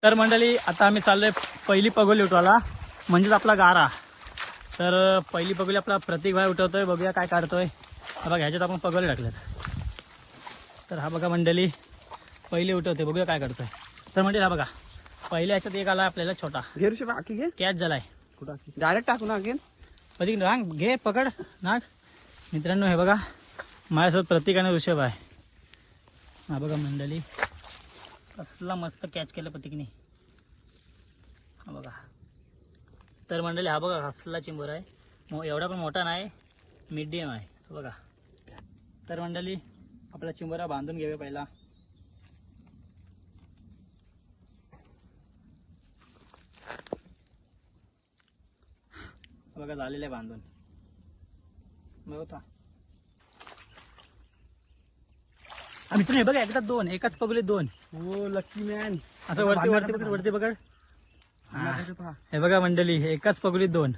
तर मंडळी आता आम्ही चाललोय पहिली पगोली उठवायला, म्हणजेच आपला गारा. तर पहिली पगोली आपला प्रतीक भाई उठवतोय, बघूया काय काढतोय. हा बघा ह्याच्यात आपण पगोली टाकल्यात. तर हा बघा मंडळी पहिली उठवते, बघूया काय काढतोय. तर मंडळी हा बघा पहिल्या ह्याच्यात एक आला आपल्याला छोटा कॅच झालाय. डायरेक्ट टाकू ना अगेन. प्रतीक नाग घे पकड नाग. मित्रांनो हे बघा माझ्यासोबत प्रतीक आणि ऋषभ आहे. हा बघा मंडळी कसला मस्त कॅच केलं प्रतीकने. हा बघा. तर मंडळी हा बघा कसला चिंबोर आहे, एवढा पण मोठा नाही, मीडियम आहे. बघा. तर मंडळी आपला चिंबोरा बांधून घेऊया पहिला. बघा झालेलं आहे बांधून. बघा मित्रांनो हे बघा एकदा दोन, एकाच पगोलीत दोन. हो लकी मॅन. असं वरती वरती पकड, वरती पकड. हे बघा मंडळी एकाच पगोलीत दोन.